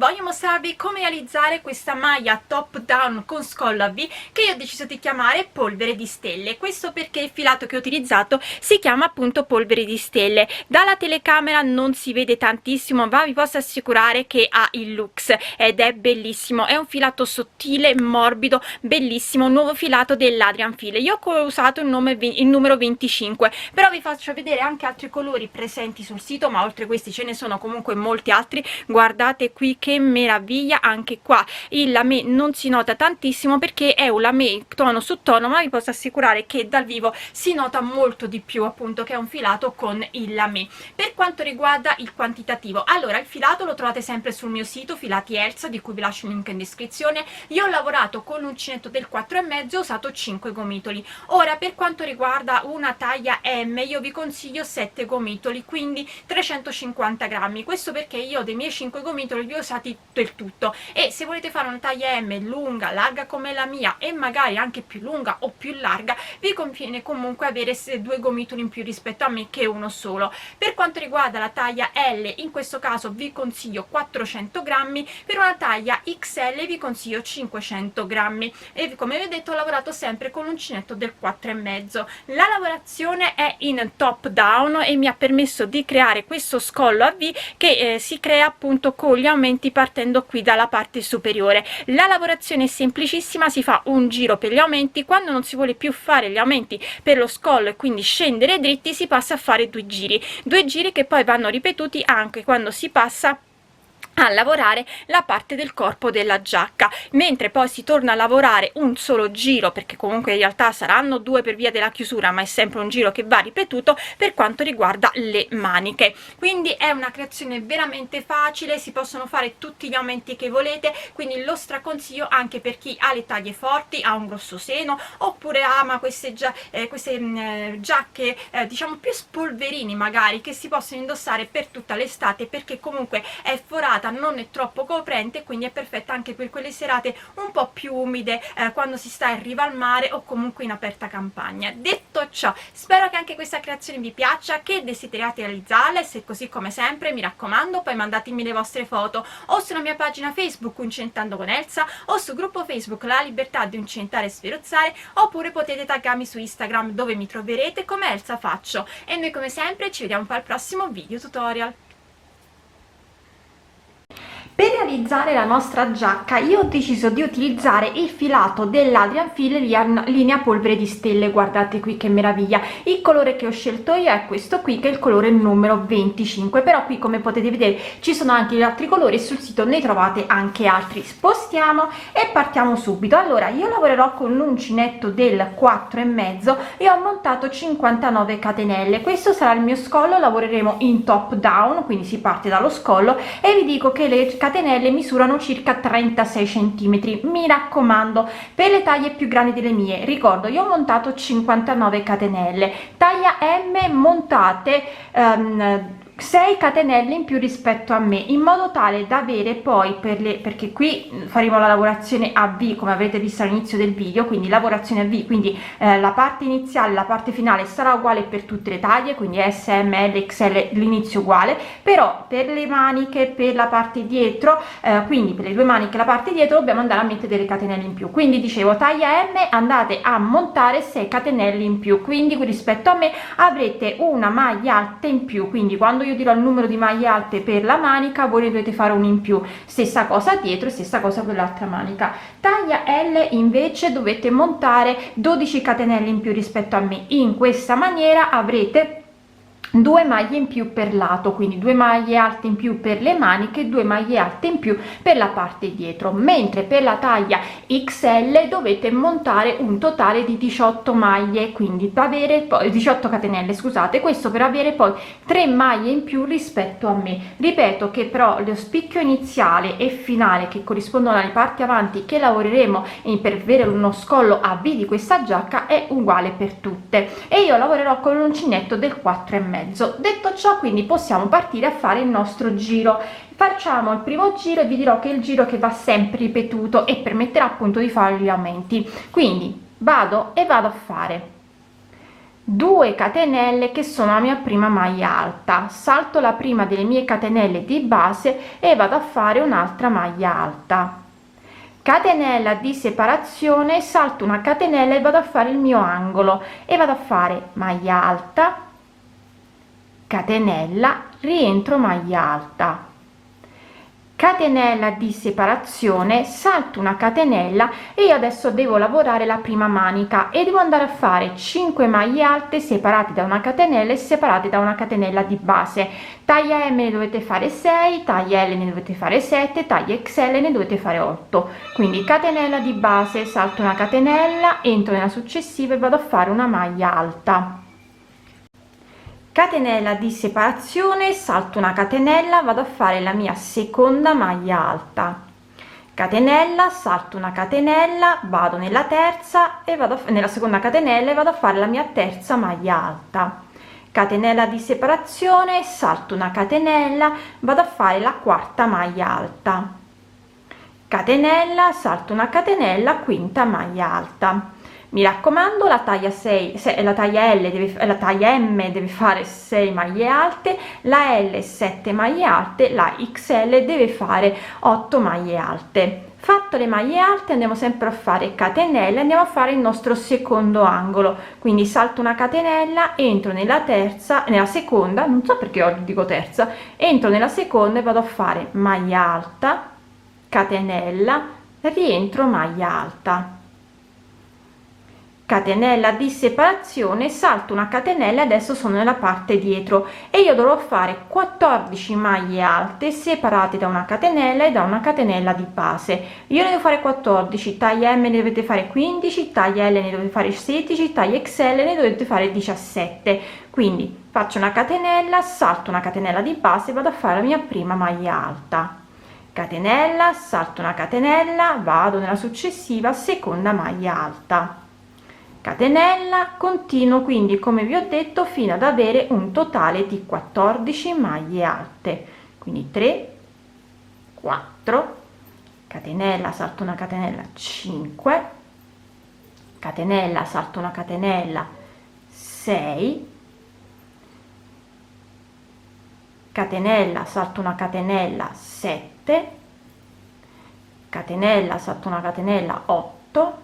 voglio mostrarvi come realizzare questa maglia top down con scollo a V che io ho deciso di chiamare polvere di stelle. Questo perché il filato che ho utilizzato si chiama appunto polvere di stelle. Dalla telecamera non si vede tantissimo, ma vi posso assicurare che ha il looks ed è bellissimo. È un filato sottile, morbido, bellissimo, un nuovo filato dell'Adrian Fil. Io ho usato il numero 25, però vi faccio vedere anche altri colori presenti sul sito, ma oltre a questi ce ne sono comunque molti altri. Guardate qui che meraviglia, anche qua il lamé non si nota tantissimo perché è un lamé tono su tono, ma vi posso assicurare che dal vivo si nota molto di più, appunto, che è un filato con il lamé. Per quanto riguarda il quantitativo, allora il filato lo trovate sempre sul mio sito Filati Elsa, di cui vi lascio il link in descrizione. Io ho lavorato con l'uncinetto del 4,5 e ho usato 5 gomitoli. Ora, per quanto riguarda una taglia M, io vi consiglio 7 gomitoli, quindi 350 grammi. Questo perché io dei miei 5 gomitoli li ho usati del tutto, e se volete fare una taglia M lunga, larga come la mia e magari anche più lunga o più larga, vi conviene comunque avere 2 gomitoli in più rispetto a me che uno solo. Per quanto riguarda la taglia L, in questo caso vi consiglio 400 grammi, per una taglia XL vi consiglio 500 grammi, e come vi ho detto ho lavorato sempre con l'uncinetto del 4,5. La lavorazione è in top down e mi ha permesso di creare questo scollo a V che si crea appunto con gli aumenti partendo qui dalla parte superiore. La lavorazione è semplicissima, si fa un giro per gli aumenti. Quando non si vuole più fare gli aumenti per lo scollo e quindi scendere dritti, si passa a fare due giri che poi vanno ripetuti anche quando si passa a lavorare la parte del corpo della giacca, mentre poi si torna a lavorare un solo giro, perché comunque in realtà saranno due per via della chiusura, ma è sempre un giro che va ripetuto per quanto riguarda le maniche. Quindi è una creazione veramente facile, si possono fare tutti gli aumenti che volete, quindi lo straconsiglio anche per chi ha le taglie forti, ha un grosso seno, oppure ama queste giacche diciamo più spolverini magari, che si possono indossare per tutta l'estate, perché comunque è forata, non è troppo coprente, quindi è perfetta anche per quelle serate un po' più umide, quando si sta in riva al mare o comunque in aperta campagna. Detto ciò, spero che anche questa creazione vi piaccia, che desideriate realizzarla, e se così, come sempre, mi raccomando, poi mandatemi le vostre foto o sulla mia pagina Facebook Uncinetando con Elsa, o sul gruppo Facebook La Libertà di Uncinetare e Sferuzzare, oppure potete taggarmi su Instagram, dove mi troverete come Elsa Faccio. E noi come sempre ci vediamo poi al prossimo video tutorial. Per realizzare la nostra giacca io ho deciso di utilizzare il filato dell'Adrian Fil linea polvere di stelle. Guardate qui che meraviglia, il colore che ho scelto io è questo qui, che è il colore numero 25, però qui come potete vedere ci sono anche gli altri colori e sul sito ne trovate anche altri. Spostiamo e partiamo subito. Allora, io lavorerò con l'uncinetto del 4,5 e ho montato 59 catenelle. Questo sarà il mio scollo, lavoreremo in top down, quindi si parte dallo scollo, e vi dico che le catenelle misurano circa 36 centimetri. Mi raccomando, per le taglie più grandi delle mie, ricordo, io ho montato 59 catenelle, taglia M montate 6 catenelle in più rispetto a me, in modo tale da avere poi perché qui faremo la lavorazione a V come avrete visto all'inizio del video, quindi lavorazione a V, quindi la parte iniziale, la parte finale sarà uguale per tutte le taglie, quindi S, M, L, XL, l'inizio uguale, però per le maniche, per la parte dietro, quindi per le due maniche e la parte dietro dobbiamo andare a mettere delle catenelle in più. Quindi dicevo, taglia M andate a montare 6 catenelle in più, quindi rispetto a me avrete una maglia alta in più, quindi quando io dirò il numero di maglie alte per la manica voi ne dovete fare un in più, stessa cosa dietro e stessa cosa per l'altra manica. Taglia L invece dovete montare 12 catenelle in più rispetto a me. In questa maniera avrete 2 maglie in più per lato, quindi 2 maglie alte in più per le maniche, 2 maglie alte in più per la parte dietro, mentre per la taglia XL dovete montare un totale di 18 maglie, quindi da avere poi 18 catenelle, scusate, questo per avere poi 3 maglie in più rispetto a me. Ripeto che però lo spicchio iniziale e finale, che corrispondono alle parti avanti che lavoreremo per avere uno scollo a V di questa giacca, è uguale per tutte, e io lavorerò con l'uncinetto del 4,5. Detto ciò, quindi possiamo partire a fare il nostro giro. Facciamo il primo giro e vi dirò che è il giro che va sempre ripetuto e permetterà appunto di fare gli aumenti. Quindi vado a fare 2 catenelle che sono la mia prima maglia alta, salto la prima delle mie catenelle di base e vado a fare un'altra maglia alta, catenella di separazione, salto una catenella e vado a fare il mio angolo e vado a fare maglia alta, catenella, rientro, maglia alta, catenella di separazione, salto una catenella e io adesso devo lavorare la prima manica e devo andare a fare 5 maglie alte separate da una catenella e separate da una catenella di base. Taglia M ne dovete fare 6, taglia L ne dovete fare 7, taglia XL ne dovete fare 8. Quindi catenella di base, salto una catenella, entro nella successiva e vado a fare una maglia alta, catenella di separazione, salto una catenella, vado a fare la mia seconda maglia alta, catenella, salto una catenella, vado nella terza e vado nella seconda catenella e vado a fare la mia terza maglia alta, catenella di separazione, salto una catenella, vado a fare la quarta maglia alta, catenella, salto una catenella, quinta maglia alta. Mi raccomando, la taglia 6, la taglia L deve, la taglia M deve fare 6 maglie alte, la L 7 maglie alte, la XL deve fare 8 maglie alte. Fatto le maglie alte andiamo sempre a fare catenelle, andiamo a fare il nostro secondo angolo, quindi salto una catenella, entro nella terza, nella seconda, non so perché oggi dico terza, entro nella seconda e vado a fare maglia alta, catenella, rientro, maglia alta, catenella di separazione, salto una catenella, adesso sono nella parte dietro e io dovrò fare 14 maglie alte separate da una catenella e da una catenella di base. Io ne devo fare 14, taglia M ne dovete fare 15, taglia L ne dovete fare 16, taglia XL ne dovete fare 17. Quindi faccio una catenella, salto una catenella di base, vado a fare la mia prima maglia alta, catenella, salto una catenella, vado nella successiva seconda maglia alta, catenella, continuo quindi come vi ho detto fino ad avere un totale di 14 maglie alte, quindi 3, 4, catenella, salto una catenella, 5, catenella, salto una catenella, 6, catenella, salto una catenella, 7, catenella, salto una catenella, 8,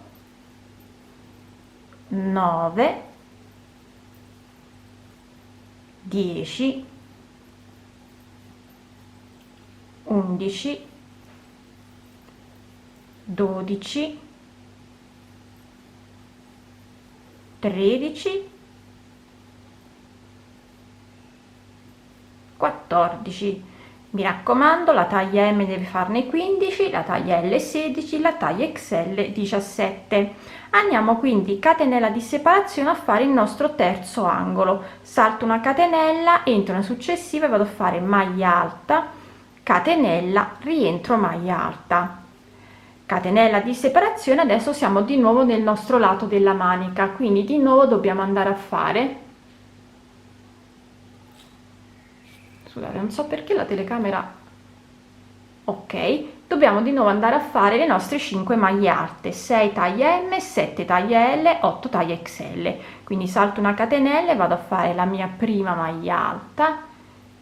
9, 10, 11, 12, 13, 14. Mi raccomando, la taglia M deve farne 15, la taglia L 16, la taglia XL 17. Andiamo quindi catenella di separazione a fare il nostro terzo angolo, salto una catenella, entro nella successiva e vado a fare maglia alta, catenella, rientro, maglia alta, catenella di separazione. Adesso siamo di nuovo nel nostro lato della manica, quindi di nuovo dobbiamo andare a fare, scusate non so perché la telecamera, ok, dobbiamo di nuovo andare a fare le nostre 5 maglie alte, 6 taglia M, 7 taglia L, 8 taglia XL. Quindi salto una catenella e vado a fare la mia prima maglia alta,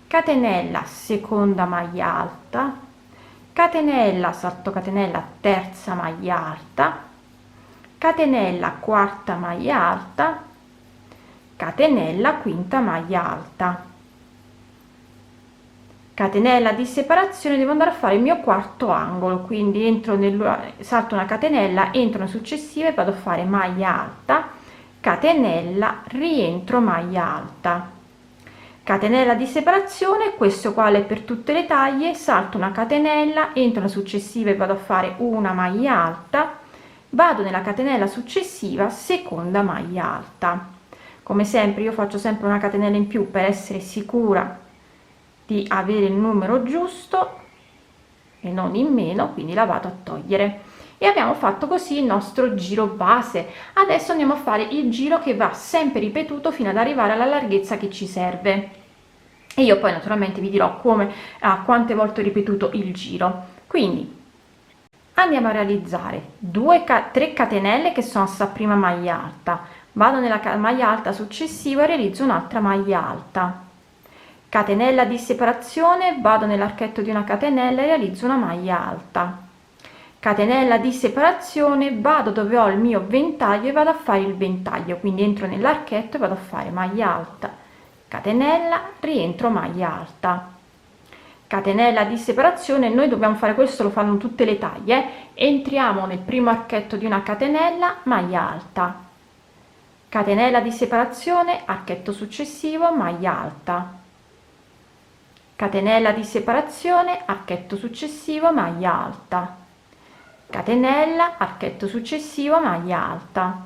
catenella, seconda maglia alta, catenella, salto catenella, terza maglia alta, catenella, quarta maglia alta, catenella, quinta maglia alta, catenella di separazione. Devo andare a fare il mio quarto angolo, quindi entro nel, salto una catenella, entro nella successiva e vado a fare maglia alta, catenella, rientro, maglia alta, catenella di separazione. Questo uguale per tutte le taglie, salto una catenella, entro nella successiva e vado a fare una maglia alta, vado nella catenella successiva, seconda maglia alta. Come sempre io faccio sempre una catenella in più per essere sicura di avere il numero giusto e non in meno, quindi la vado a togliere e abbiamo fatto così il nostro giro base. Adesso andiamo a fare il giro che va sempre ripetuto fino ad arrivare alla larghezza che ci serve e io poi naturalmente vi dirò come, quante volte ho ripetuto il giro. Quindi andiamo a realizzare 3 catenelle che sono sta prima maglia alta, vado nella maglia alta successiva e realizzo un'altra maglia alta, catenella di separazione, vado nell'archetto di una catenella e realizzo una maglia alta, catenella di separazione, vado dove ho il mio ventaglio e vado a fare il ventaglio, quindi entro nell'archetto e vado a fare maglia alta, catenella, rientro, maglia alta, catenella di separazione. Noi dobbiamo fare questo, lo fanno tutte le taglie, entriamo nel primo archetto di una catenella, maglia alta, catenella di separazione, archetto successivo, maglia alta, catenella di separazione, archetto successivo, maglia alta, catenella, archetto successivo, maglia alta,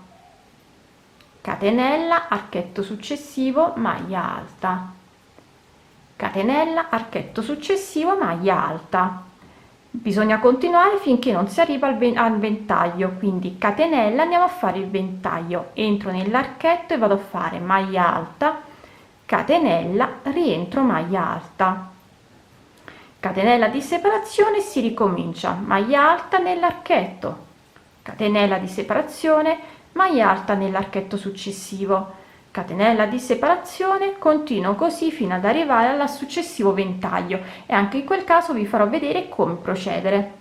catenella, archetto successivo, maglia alta, catenella, archetto successivo, maglia alta. Bisogna continuare finché non si arriva al ventaglio, quindi catenella, andiamo a fare il ventaglio, entro nell'archetto e vado a fare maglia alta, catenella, rientro, maglia alta, catenella di separazione, si ricomincia, maglia alta nell'archetto, catenella di separazione, maglia alta nell'archetto successivo, catenella di separazione, continuo così fino ad arrivare al successivo ventaglio e anche in quel caso vi farò vedere come procedere.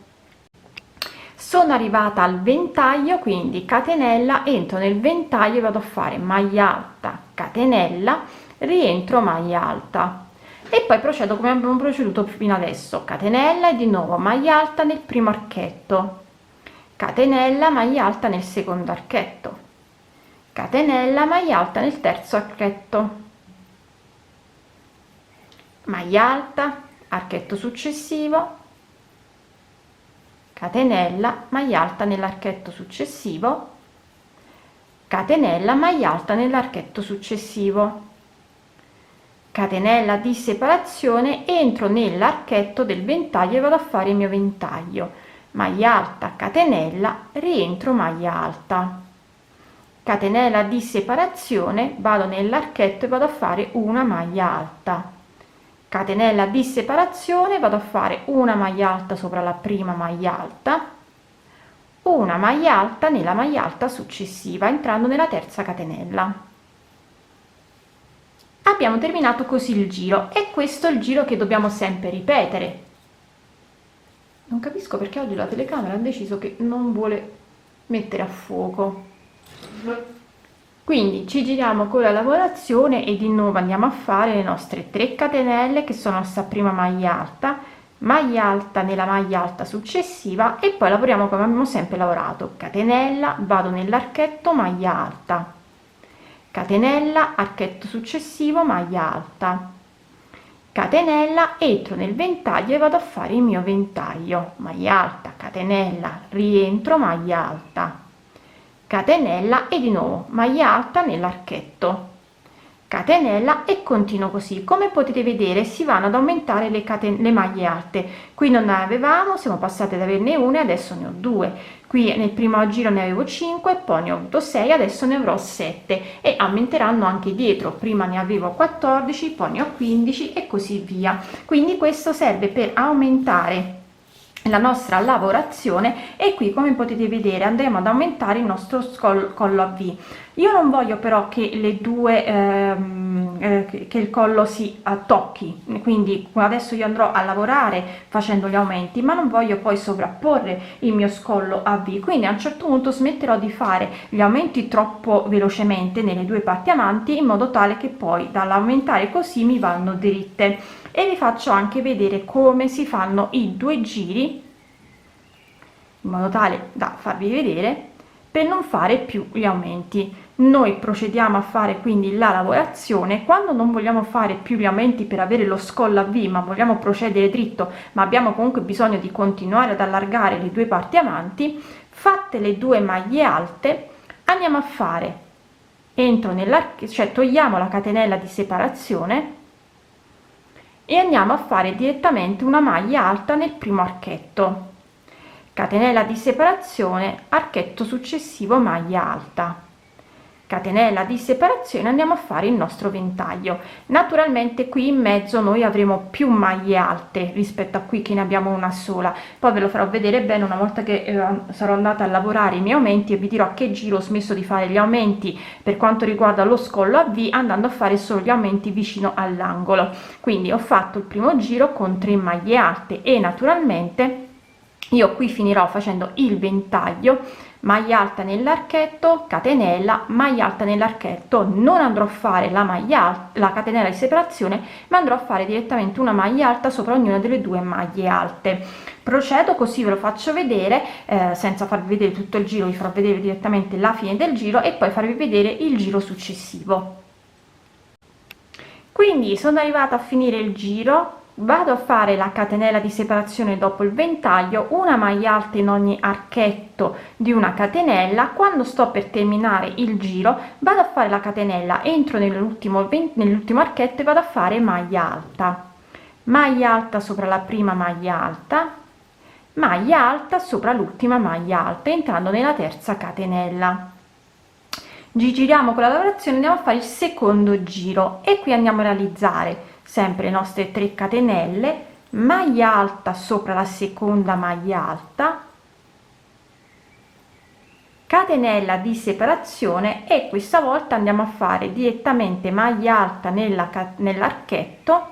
Sono arrivata al ventaglio, quindi catenella, entro nel ventaglio e vado a fare maglia alta, catenella, rientro, maglia alta e poi procedo come abbiamo proceduto fino adesso, catenella e di nuovo maglia alta nel primo archetto, catenella, maglia alta nel secondo archetto, catenella, maglia alta nel terzo archetto, maglia alta, archetto successivo, catenella, maglia alta nell'archetto successivo, catenella, maglia alta nell'archetto successivo, catenella di separazione, entro nell'archetto del ventaglio e vado a fare il mio ventaglio, maglia alta, catenella, rientro, maglia alta, catenella di separazione, vado nell'archetto e vado a fare una maglia alta, catenella di separazione, vado a fare una maglia alta sopra la prima maglia alta, una maglia alta nella maglia alta successiva, entrando nella terza catenella. Abbiamo terminato così il giro e questo è il giro che dobbiamo sempre ripetere. Non capisco perché oggi la telecamera ha deciso che non vuole mettere a fuoco. Quindi ci giriamo con la lavorazione e di nuovo andiamo a fare le nostre 3 catenelle che sono sta prima maglia alta nella maglia alta successiva e poi lavoriamo come abbiamo sempre lavorato, catenella, vado nell'archetto, maglia alta, catenella, archetto successivo, maglia alta, catenella, entro nel ventaglio e vado a fare il mio ventaglio, maglia alta, catenella, rientro, maglia alta, catenella e di nuovo maglia alta nell'archetto, catenella e continuo così. Come potete vedere si vanno ad aumentare le maglie alte, qui non ne avevamo, siamo passate ad averne una e adesso ne ho 2, qui nel primo giro ne avevo 5, poi ne ho avuto 6, adesso ne avrò 7 e aumenteranno anche dietro, prima ne avevo 14, poi ne ho 15 e così via. Quindi questo serve per aumentare la nostra lavorazione e qui come potete vedere andremo ad aumentare il nostro collo a V. Io non voglio però che le due che il collo si tocchi, quindi adesso io andrò a lavorare facendo gli aumenti, ma non voglio poi sovrapporre il mio scollo a V, quindi a un certo punto smetterò di fare gli aumenti troppo velocemente nelle due parti avanti in modo tale che poi dall'aumentare così mi vanno dritte. E vi faccio anche vedere come si fanno i 2 giri in modo tale da farvi vedere per non fare più gli aumenti. Noi procediamo a fare quindi la lavorazione quando non vogliamo fare più gli aumenti per avere lo scollo a V, ma vogliamo procedere dritto, ma abbiamo comunque bisogno di continuare ad allargare le due parti avanti. Fatte le 2 maglie alte andiamo a fare, entro nell'archetto, cioè togliamo la catenella di separazione e andiamo a fare direttamente una maglia alta nel primo archetto, catenella di separazione, archetto successivo, maglia alta, catenella di separazione, andiamo a fare il nostro ventaglio. Naturalmente qui in mezzo noi avremo più maglie alte rispetto a qui che ne abbiamo una sola, poi ve lo farò vedere bene una volta che sarò andata a lavorare i miei aumenti e vi dirò a che giro ho smesso di fare gli aumenti per quanto riguarda lo scollo a V, andando a fare solo gli aumenti vicino all'angolo. Quindi ho fatto il primo giro con 3 maglie alte e naturalmente io qui finirò facendo il ventaglio, maglia alta nell'archetto, catenella, maglia alta nell'archetto. Non andrò a fare la maglia alta, la catenella di separazione, ma andrò a fare direttamente una maglia alta sopra ognuna delle 2 maglie alte. Procedo così, ve lo faccio vedere senza farvi vedere tutto il giro, vi farò vedere direttamente la fine del giro e poi farvi vedere il giro successivo. Quindi sono arrivata a finire il giro, vado a fare la catenella di separazione dopo il ventaglio, una maglia alta in ogni archetto di una catenella. Quando sto per terminare il giro vado a fare la catenella, entro nell'ultimo archetto e vado a fare maglia alta sopra la prima maglia alta sopra l'ultima maglia alta, entrando nella terza catenella. Giriamo con la lavorazione, andiamo a fare il secondo giro e qui andiamo a realizzare sempre le nostre 3 catenelle, maglia alta sopra la seconda maglia alta, catenella di separazione e questa volta andiamo a fare direttamente maglia alta nell'archetto,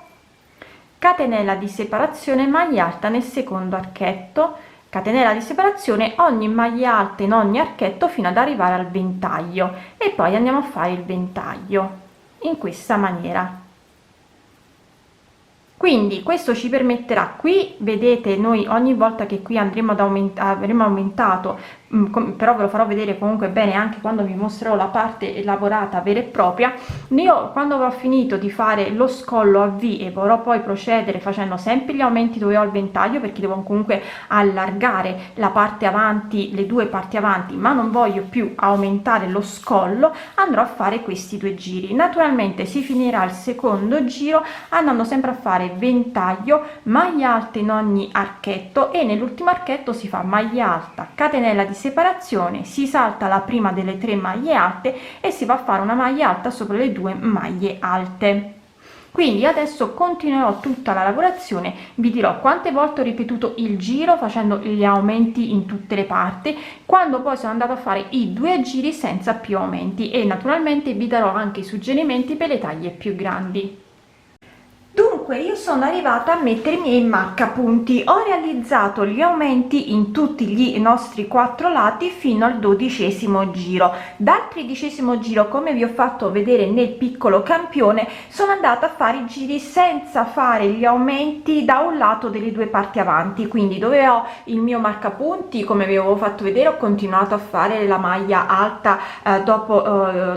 catenella di separazione, maglia alta nel secondo archetto, catenella di separazione, ogni maglia alta in ogni archetto fino ad arrivare al ventaglio e poi andiamo a fare il ventaglio in questa maniera. Quindi questo ci permetterà, qui vedete, noi ogni volta che qui andremo ad avremo aumentato, però ve lo farò vedere comunque bene anche quando vi mostrerò la parte lavorata vera e propria. Io quando avrò finito di fare lo scollo a V e vorrò poi procedere facendo sempre gli aumenti dove ho il ventaglio, perché devo comunque allargare la parte avanti, le 2 parti avanti, ma non voglio più aumentare lo scollo, andrò a fare questi 2 giri. Naturalmente si finirà il secondo giro andando sempre a fare ventaglio, maglia alta in ogni archetto e nell'ultimo archetto si fa maglia alta, catenella di separazione, si salta la prima delle 3 maglie alte e si va a fare una maglia alta sopra le 2 maglie alte. Quindi adesso continuerò tutta la lavorazione, vi dirò quante volte ho ripetuto il giro facendo gli aumenti in tutte le parti, quando poi sono andata a fare i 2 giri senza più aumenti e naturalmente vi darò anche i suggerimenti per le taglie più grandi. Dunque io sono arrivata a mettere i miei marcapunti, ho realizzato gli aumenti in tutti i nostri 4 lati fino al 12° giro. Dal 13° giro, come vi ho fatto vedere nel piccolo campione, sono andata a fare i giri senza fare gli aumenti da un lato delle 2 parti avanti, quindi dove ho il mio marcapunti, come vi avevo fatto vedere, ho continuato a fare la maglia alta dopo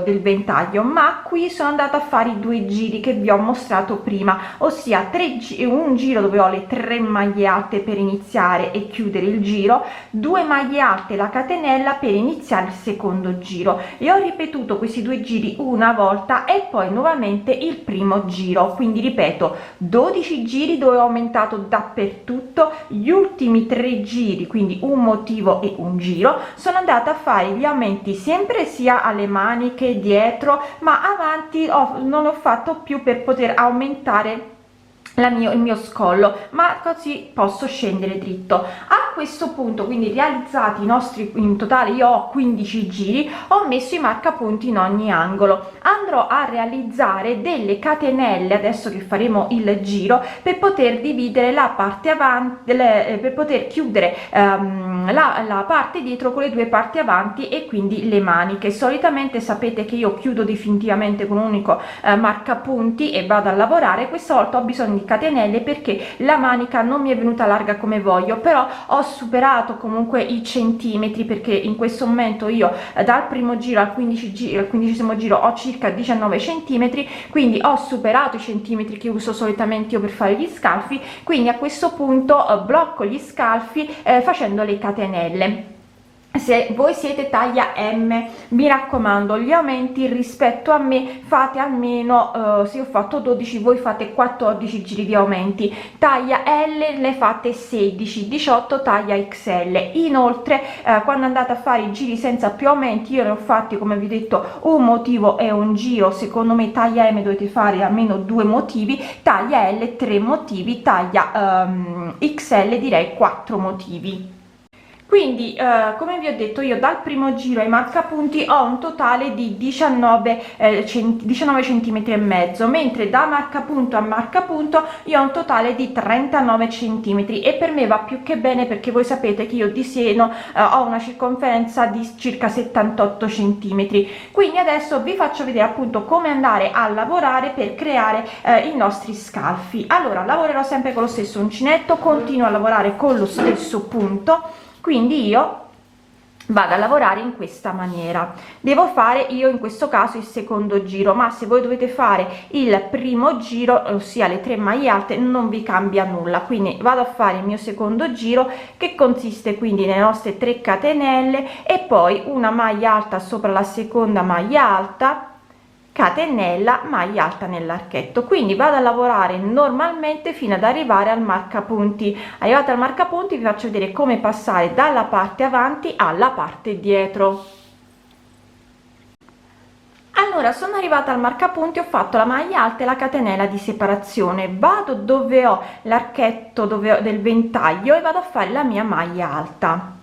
del ventaglio, ma qui sono andata a fare i 2 giri che vi ho mostrato prima, ossia un giro dove ho le 3 maglie alte per iniziare e chiudere il giro, 2 maglie alte la catenella per iniziare il secondo giro, e ho ripetuto questi 2 giri una volta e poi nuovamente il primo giro. Quindi ripeto, 12 giri dove ho aumentato dappertutto, gli ultimi 3 giri, quindi un motivo e un giro, sono andata a fare gli aumenti sempre sia alle maniche dietro, ma avanti non ho fatto più per poter aumentare il mio scollo, ma così posso scendere dritto. A questo punto, quindi realizzati i nostri, in totale io ho 15 giri, ho messo i marcapunti in ogni angolo. Andrò a realizzare delle catenelle adesso che faremo il giro per poter dividere la parte avanti, per poter chiudere la parte dietro con le 2 parti avanti e quindi le maniche. Solitamente sapete che io chiudo definitivamente con un unico marcapunti e vado a lavorare. Questa volta ho bisogno di catenelle perché la manica non mi è venuta larga come voglio, però ho superato comunque i centimetri, perché in questo momento io dal primo giro al 15° giro ho circa 19 centimetri, quindi ho superato i centimetri che uso solitamente io per fare gli scalfi. Quindi a questo punto blocco gli scalfi facendo le catenelle. se voi siete taglia M, mi raccomando, gli aumenti rispetto a me fate almeno se ho fatto 12 voi fate 14 giri di aumenti, taglia L ne fate 16, 18 taglia XL. Inoltre quando andate a fare i giri senza più aumenti, io ne ho fatti, come vi ho detto, un motivo e un giro. Secondo me taglia M dovete fare almeno 2 motivi, taglia L 3 motivi, taglia XL direi 4 motivi. Quindi come vi ho detto, io dal primo giro ai marcapunti ho un totale di 19 centimetri e mezzo, mentre da marcapunto a marcapunto io ho un totale di 39 centimetri, e per me va più che bene, perché voi sapete che io di seno ho una circonferenza di circa 78 centimetri. Quindi adesso vi faccio vedere appunto come andare a lavorare per creare i nostri scalfi. Allora, lavorerò sempre con lo stesso uncinetto, continuo a lavorare con lo stesso punto, quindi io vado a lavorare in questa maniera. Devo fare io in questo caso il secondo giro, ma se voi dovete fare il primo giro, ossia le 3 maglie alte, non vi cambia nulla. Quindi vado a fare il mio secondo giro, che consiste quindi nelle nostre 3 catenelle e poi una maglia alta sopra la seconda maglia alta, catenella, maglia alta nell'archetto. Quindi vado a lavorare normalmente fino ad arrivare al marcapunti. Arrivata al marcapunti vi faccio vedere come passare dalla parte avanti alla parte dietro. Allora, sono arrivata al marcapunti, ho fatto la maglia alta e la catenella di separazione, vado dove ho l'archetto del ventaglio e vado a fare la mia maglia alta.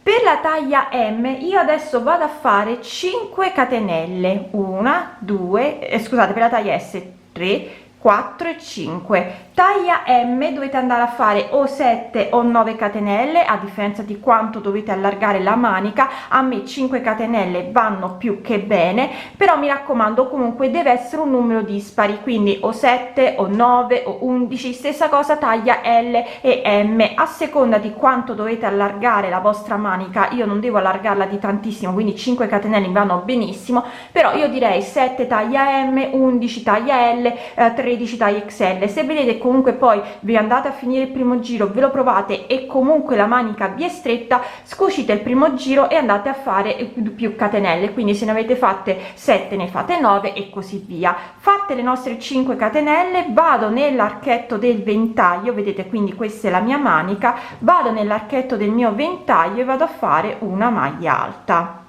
Per la taglia M io adesso vado a fare 5 catenelle, 1 2 scusate, per la taglia S 3 4 e 5. Taglia M dovete andare a fare o 7 o 9 catenelle, a differenza di quanto dovete allargare la manica. A me 5 catenelle vanno più che bene, però mi raccomando comunque deve essere un numero dispari, quindi o 7 o 9 o 11. Stessa cosa taglia L e M, a seconda di quanto dovete allargare la vostra manica. Io non devo allargarla di tantissimo, quindi 5 catenelle vanno benissimo, però io direi 7 taglia M, 11 taglia L, 13 taglia XL. Se vedete comunque poi vi andate a finire il primo giro, ve lo provate e comunque la manica vi è stretta, scucite il primo giro e andate a fare più catenelle, quindi se ne avete fatte 7 ne fate 9 e così via. Fatte le nostre 5 catenelle, vado nell'archetto del ventaglio, vedete, quindi questa è la mia manica, vado nell'archetto del mio ventaglio e vado a fare una maglia alta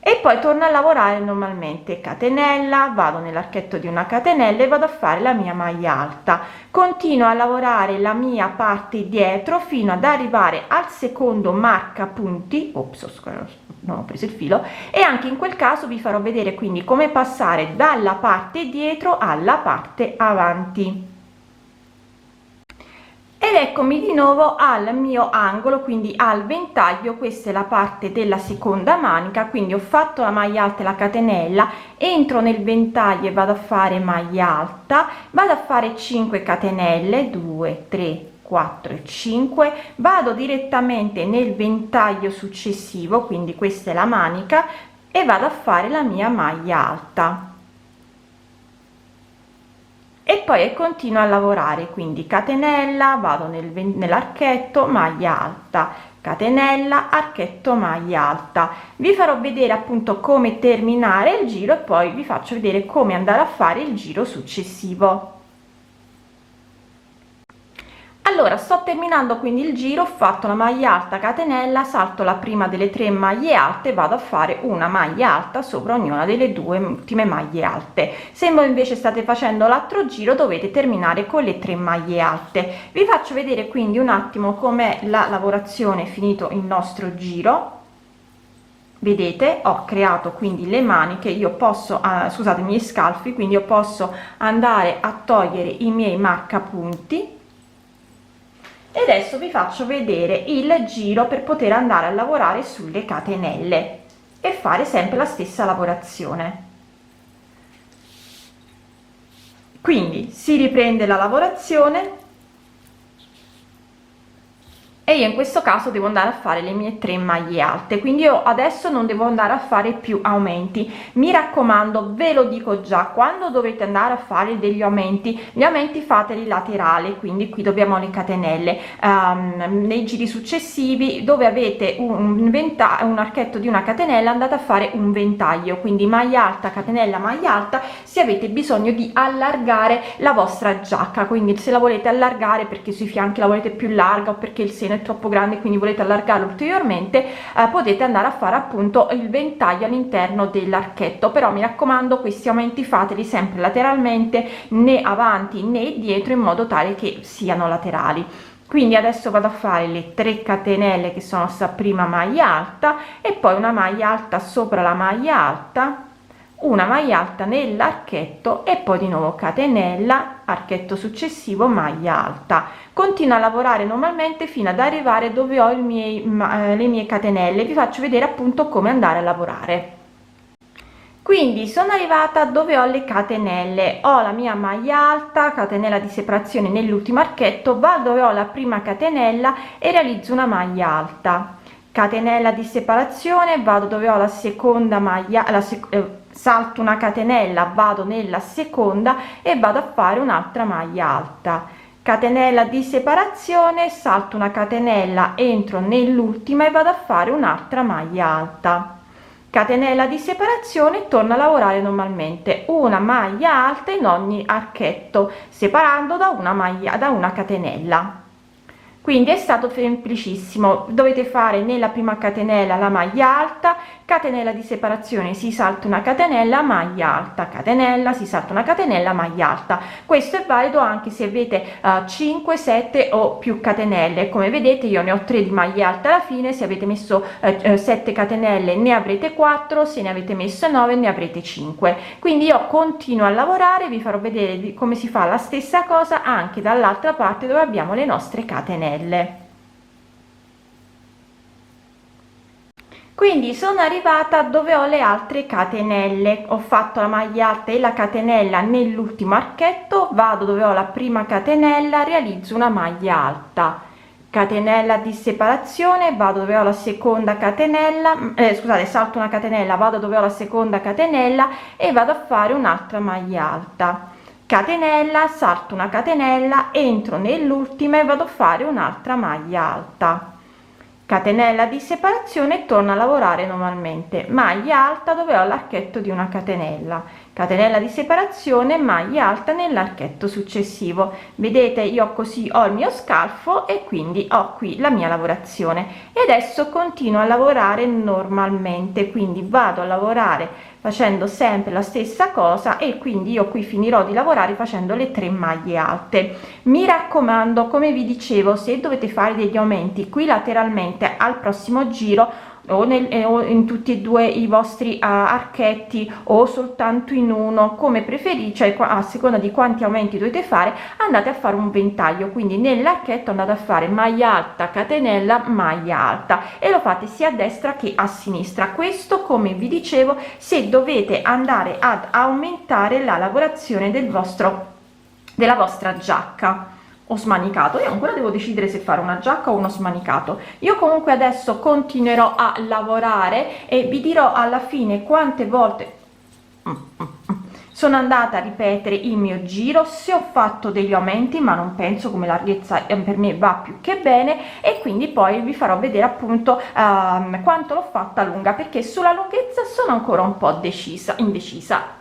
e poi torno a lavorare normalmente. Catenella, vado nell'archetto di una catenella e vado a fare la mia maglia alta, continuo a lavorare la mia parte dietro fino ad arrivare al secondo marcapunti. Ops, non ho preso il filo, e anche in quel caso vi farò vedere quindi come passare dalla parte dietro alla parte avanti. Ed eccomi di nuovo al mio angolo, quindi al ventaglio. Questa è la parte della seconda manica, quindi ho fatto la maglia alta e la catenella, entro nel ventaglio e vado a fare maglia alta, vado a fare 5 catenelle, 2 3 4 e 5, vado direttamente nel ventaglio successivo, quindi questa è la manica, e vado a fare la mia maglia alta e poi continuo a lavorare. Quindi catenella, vado nell'archetto, maglia alta, catenella, archetto, maglia alta. Vi farò vedere appunto come terminare il giro e poi vi faccio vedere come andare a fare il giro successivo. Allora, sto terminando quindi il giro, ho fatto la maglia alta, catenella, salto la prima delle 3 maglie alte, vado a fare una maglia alta sopra ognuna delle 2 ultime maglie alte. Se voi invece state facendo l'altro giro dovete terminare con le 3 maglie alte. Vi faccio vedere quindi un attimo com'è la lavorazione finito il nostro giro. Vedete, ho creato quindi le maniche, io posso scusate, i miei scalfi, quindi io posso andare a togliere i miei marcapunti. E adesso vi faccio vedere il giro per poter andare a lavorare sulle catenelle e fare sempre la stessa lavorazione. Quindi si riprende la lavorazione e io in questo caso devo andare a fare le mie 3 maglie alte, quindi io adesso non devo andare a fare più aumenti. Mi raccomando, ve lo dico già, quando dovete andare a fare degli aumenti, gli aumenti fateli laterali, quindi qui dobbiamo le catenelle. Nei giri successivi dove avete un archetto di una catenella, andate a fare un ventaglio, quindi maglia alta, catenella, maglia alta, se avete bisogno di allargare la vostra giacca. Quindi se la volete allargare perché sui fianchi la volete più larga o perché il seno è troppo grande, quindi volete allargarlo ulteriormente, potete andare a fare appunto il ventaglio all'interno dell'archetto. Però mi raccomando, questi aumenti fateli sempre lateralmente, né avanti né dietro, in modo tale che siano laterali. Quindi adesso vado a fare le 3 catenelle che sono sta prima maglia alta e poi una maglia alta sopra la maglia alta, una maglia alta nell'archetto e poi di nuovo catenella, archetto successivo, maglia alta. Continuo a lavorare normalmente fino ad arrivare dove ho le mie catenelle. Vi faccio vedere appunto come andare a lavorare. Quindi sono arrivata dove ho le catenelle, ho la mia maglia alta, catenella di separazione nell'ultimo archetto, vado dove ho la prima catenella e realizzo una maglia alta, catenella di separazione, vado dove ho la seconda maglia, salto una catenella, vado nella seconda e vado a fare un'altra maglia alta, catenella di separazione, salto una catenella, entro nell'ultima e vado a fare un'altra maglia alta, catenella di separazione, torno a lavorare normalmente, una maglia alta in ogni archetto, separando da una catenella. Quindi è stato semplicissimo. Dovete fare nella prima catenella la maglia alta, catenella di separazione, si salta una catenella, maglia alta, catenella, si salta una catenella, maglia alta. Questo è valido anche se avete 5, 7 o più catenelle. Come vedete io ne ho 3 di maglie alte alla fine. Se avete messo 7 catenelle ne avrete 4, se ne avete messo 9 ne avrete 5. Quindi io continuo a lavorare, vi farò vedere come si fa la stessa cosa anche dall'altra parte dove abbiamo le nostre catenelle. Quindi sono arrivata dove ho le altre catenelle, ho fatto la maglia alta e la catenella nell'ultimo archetto, vado dove ho la prima catenella, realizzo una maglia alta, catenella di separazione, vado dove ho la seconda catenella, scusate, salto una catenella, vado dove ho la seconda catenella e vado a fare un'altra maglia alta, catenella, salto una catenella, entro nell'ultima e vado a fare un'altra maglia alta, catenella di separazione e torno a lavorare normalmente, maglia alta dove ho l'archetto di una catenella, catenella di separazione, maglia alta nell'archetto successivo. Vedete, io così ho il mio scalfo e quindi ho qui la mia lavorazione e adesso continuo a lavorare normalmente, quindi vado a lavorare facendo sempre la stessa cosa e quindi io qui finirò di lavorare facendo le 3 maglie alte. Mi raccomando, come vi dicevo, se dovete fare degli aumenti qui lateralmente al prossimo giro o in tutti e due i vostri archetti o soltanto in uno, come preferite, cioè a seconda di quanti aumenti dovete fare, andate a fare un ventaglio, quindi nell'archetto andate a fare maglia alta, catenella, maglia alta e lo fate sia a destra che a sinistra. Questo, come vi dicevo, se dovete andare ad aumentare la lavorazione della vostra giacca o smanicato. Io ancora devo decidere se fare una giacca o uno smanicato. Io comunque adesso continuerò a lavorare e vi dirò alla fine quante volte sono andata a ripetere il mio giro, se ho fatto degli aumenti, ma non penso, come larghezza per me va più che bene, e quindi poi vi farò vedere appunto quanto l'ho fatta lunga, perché sulla lunghezza sono ancora un po' indecisa.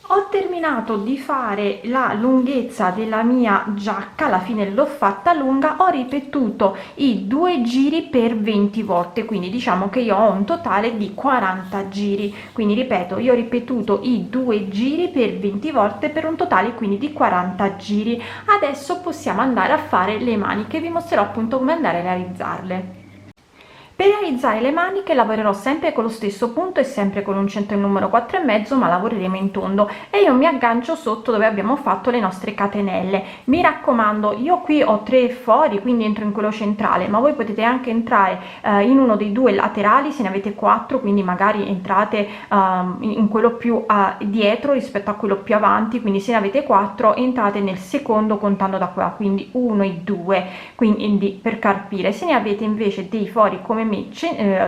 Ho terminato di fare la lunghezza della mia giacca, alla fine l'ho fatta lunga, ho ripetuto i 2 giri per 20 volte, quindi diciamo che io ho un totale di 40 giri, quindi ripeto, io ho ripetuto i 2 giri per 20 volte per un totale quindi di 40 giri. Adesso possiamo andare a fare le maniche, vi mostrerò appunto come andare a realizzarle. Per realizzare le maniche lavorerò sempre con lo stesso punto e sempre con l'uncinetto il numero 4,5, ma lavoreremo in tondo e io mi aggancio sotto dove abbiamo fatto le nostre catenelle. Mi raccomando, io qui ho 3 fori, quindi entro in quello centrale, ma voi potete anche entrare in uno dei 2 laterali se ne avete 4, quindi magari entrate in quello più dietro rispetto a quello più avanti, quindi se ne avete 4 entrate nel secondo contando da qua, quindi 1 e 2, quindi per carpire. Se ne avete invece dei fori come me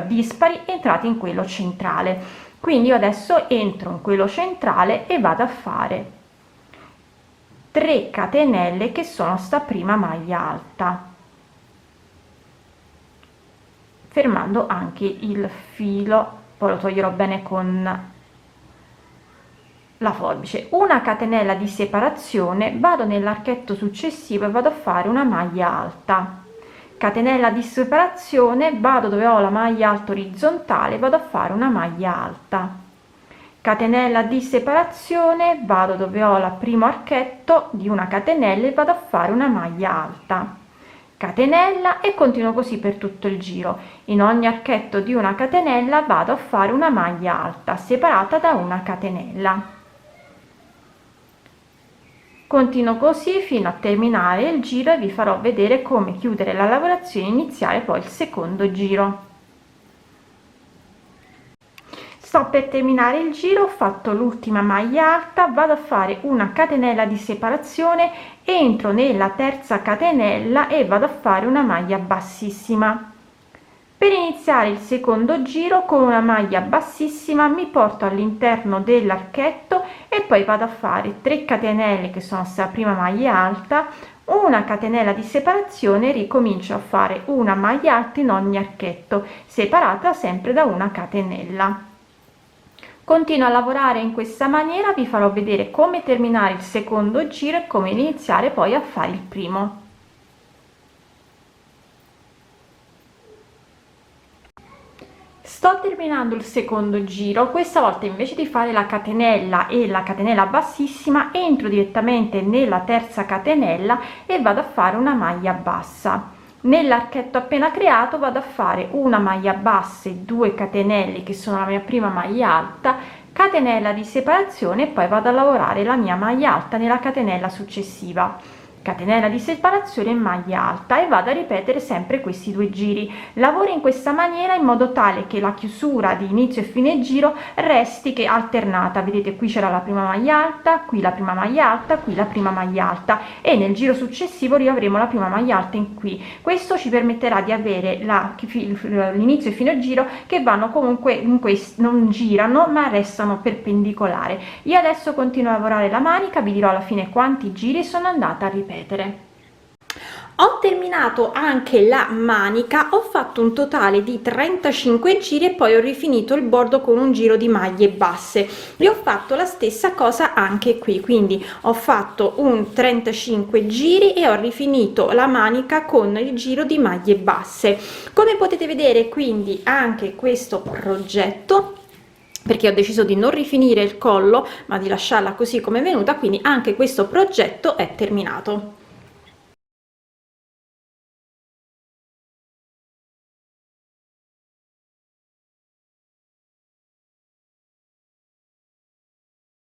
dispari, entrate in quello centrale. Quindi io adesso entro in quello centrale e vado a fare 3 catenelle che sono sta prima maglia alta, fermando anche il filo, poi lo toglierò bene con la forbice. Una catenella di separazione, vado nell'archetto successivo e vado a fare una maglia alta, catenella di separazione, vado dove ho la maglia alta orizzontale, vado a fare una maglia alta, catenella di separazione, vado dove ho il primo archetto di una catenella e vado a fare una maglia alta, catenella, e continuo così per tutto il giro. In ogni archetto di una catenella vado a fare una maglia alta separata da una catenella. Continuo così fino a terminare il giro e vi farò vedere come chiudere la lavorazione e iniziare poi il secondo giro. Sto per terminare il giro, ho fatto l'ultima maglia alta, vado a fare una catenella di separazione, entro nella terza catenella e vado a fare una maglia bassissima. Per iniziare il secondo giro con una maglia bassissima mi porto all'interno dell'archetto e poi vado a fare 3 catenelle che sono sta prima maglia alta, una catenella di separazione, ricomincio a fare una maglia alta in ogni archetto separata sempre da una catenella. Continuo a lavorare in questa maniera, vi farò vedere come terminare il secondo giro e come iniziare poi a fare il primo. Sto terminando il secondo giro, questa volta invece di fare la catenella e la catenella bassissima entro direttamente nella terza catenella e vado a fare una maglia bassa. Nell'archetto appena creato vado a fare una maglia bassa e 2 catenelle che sono la mia prima maglia alta, catenella di separazione e poi vado a lavorare la mia maglia alta nella catenella successiva, catenella di separazione e maglia alta, e vado a ripetere sempre questi 2 giri. Lavoro in questa maniera in modo tale che la chiusura di inizio e fine giro resti che alternata. Vedete, qui c'era la prima maglia alta, qui la prima maglia alta, qui la prima maglia alta, e nel giro successivo riavremo la prima maglia alta in qui. Questo ci permetterà di avere l'inizio e fine giro che vanno comunque in questo, non girano ma restano perpendicolari. Io adesso continuo a lavorare la manica, vi dirò alla fine quanti giri sono andata a ripetere. Ho terminato anche la manica, ho fatto un totale di 35 giri e poi ho rifinito il bordo con un giro di maglie basse e ho fatto la stessa cosa anche qui, quindi ho fatto un 35 giri e ho rifinito la manica con il giro di maglie basse. Come potete vedere, quindi anche questo progetto, perché ho deciso di non rifinire il collo ma di lasciarla così come è venuta, quindi anche questo progetto è terminato.